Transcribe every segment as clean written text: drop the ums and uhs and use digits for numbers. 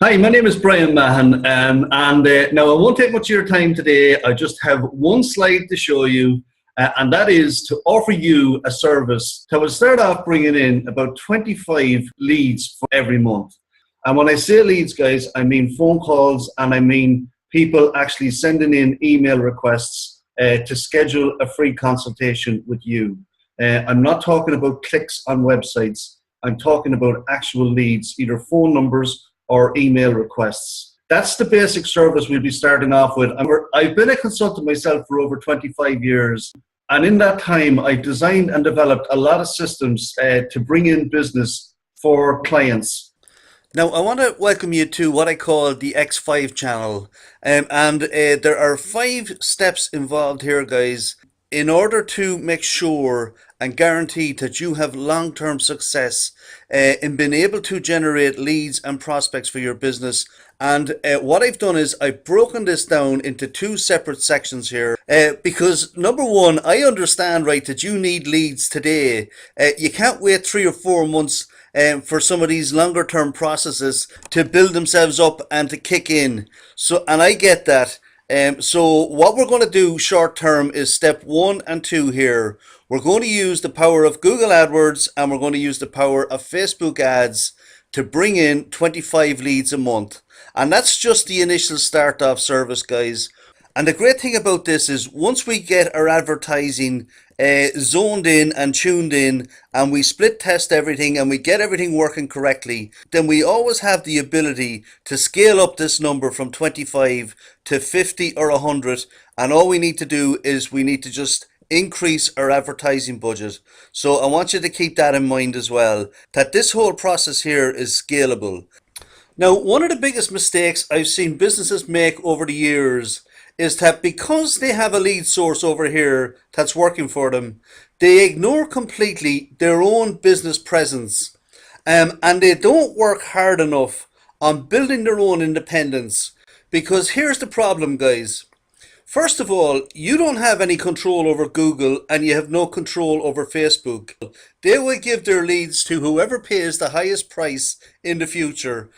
Hi, my name is Brian Mahan, now I won't take much of your time today. I just have one slide to show you, and that is to offer you a service that will start off bringing in about 25 leads for every month. And when I say leads, guys, I mean phone calls, and I mean people actually sending in email requests to schedule a free consultation with you. I'm not talking about clicks on websites. I'm talking about actual leads, either phone numbers or email requests. That's the basic service we'll be starting off with. I've been a consultant myself for over 25 years. And in that time, I've designed and developed a lot of systems to bring in business for clients. Now, I want to welcome you to what I call the X5 channel. There are 5 steps involved here, guys, in order to make sure and guarantee that you have long-term success in being able to generate leads and prospects for your business. And what I've done is I've broken this down into 2 separate sections here because number one, I understand, right, that you need leads today. You can't wait 3 or 4 months for some of these longer term processes to build themselves up and to kick in. And I get that. So what we're going to do short term is step 1 and 2 here. We're going to use the power of Google AdWords and we're going to use the power of Facebook ads to bring in 25 leads a month. And that's just the initial start off service, guys. And the great thing about this is once we get our advertising zoned in and tuned in, and we split test everything and we get everything working correctly, then we always have the ability to scale up this number from 25 to 50 or 100. And all we need to do is we need to just increase our advertising budget. So I want you to keep that in mind as well, that this whole process here is scalable. Now, one of the biggest mistakes I've seen businesses make over the years is that because they have a lead source over here that's working for them, they ignore completely their own business presence, and they don't work hard enough on building their own independence. Because here's the problem, guys. First of all, you don't have any control over Google and you have no control over Facebook. They will give their leads to whoever pays the highest price in the future.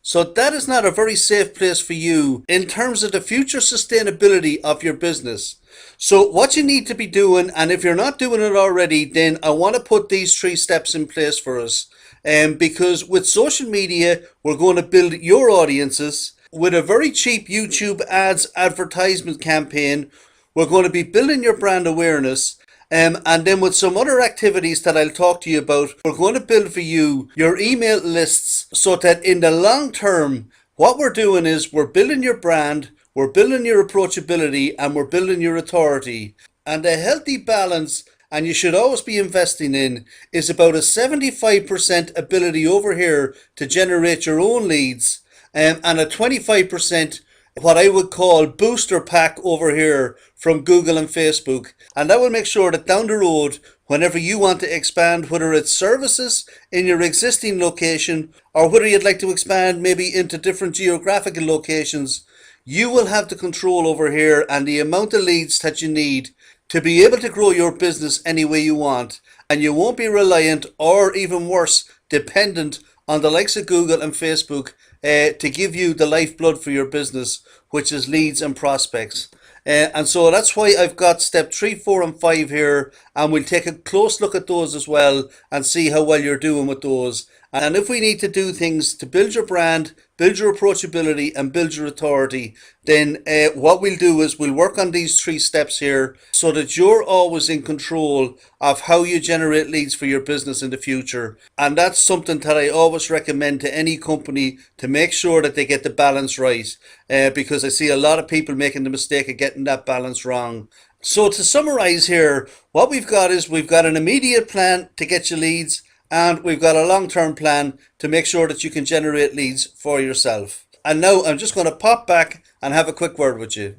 So that is not a very safe place for you in terms of the future sustainability of your business. So what you need to be doing, and if you're not doing it already, then I want to put these 3 steps in place for us. Because with social media, we're going to build your audiences. With a very cheap YouTube ads advertisement campaign, we're going to be building your brand awareness. And then with some other activities that I'll talk to you about, we're going to build for you your email lists so that in the long term, what we're doing is we're building your brand, we're building your approachability, and we're building your authority. And a healthy balance, and you should always be investing in, is about a 75% ability over here to generate your own leads, and a 25% what I would call booster pack over here from Google and Facebook. And that will make sure that down the road, whenever you want to expand, whether it's services in your existing location or whether you'd like to expand maybe into different geographical locations, you will have the control over here and the amount of leads that you need to be able to grow your business any way you want. And you won't be reliant, or even worse, dependent on the likes of Google and Facebook to give you the lifeblood for your business, which is leads and prospects. And so that's why I've got step 3, 4, and 5 here, and we'll take a close look at those as well and see how well you're doing with those. And if we need to do things to build your brand, build your approachability, and build your authority, then what we'll do is we'll work on these 3 steps here so that you're always in control of how you generate leads for your business in the future. And that's something that I always recommend to any company, to make sure that they get the balance right, because I see a lot of people making the mistake of getting that balance wrong. So to summarize here, what we've got is we've got an immediate plan to get you leads, and we've got a long-term plan to make sure that you can generate leads for yourself. And now I'm just going to pop back and have a quick word with you.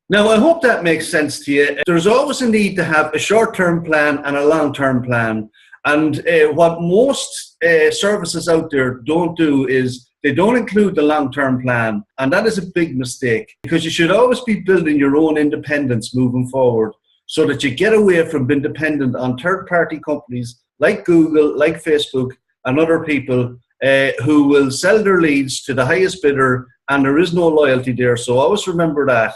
Now, I hope that makes sense to you. There's always a need to have a short-term plan and a long-term plan. And what most services out there don't do is they don't include the long-term plan. And that is a big mistake, because you should always be building your own independence moving forward so that you get away from being dependent on third-party companies like Google, like Facebook, and other people who will sell their leads to the highest bidder, and there is no loyalty there. So always remember that.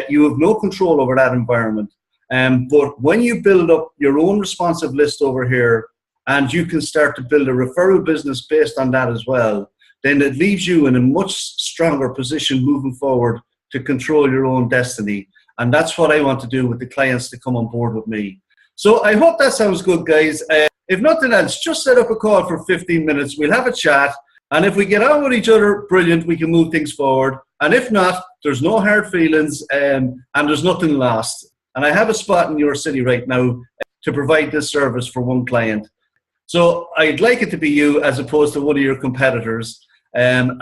You have no control over that environment. But when you build up your own responsive list over here, and you can start to build a referral business based on that as well, then it leaves you in a much stronger position moving forward to control your own destiny. And that's what I want to do with the clients to come on board with me. So I hope that sounds good, guys. If nothing else, just set up a call for 15 minutes. We'll have a chat. And if we get on with each other, brilliant, we can move things forward. And if not, there's no hard feelings and there's nothing lost. And I have a spot in your city right now to provide this service for one client. So I'd like it to be you as opposed to one of your competitors. So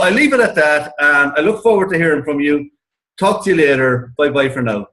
I leave it at that. And I look forward to hearing from you. Talk to you later. Bye-bye for now.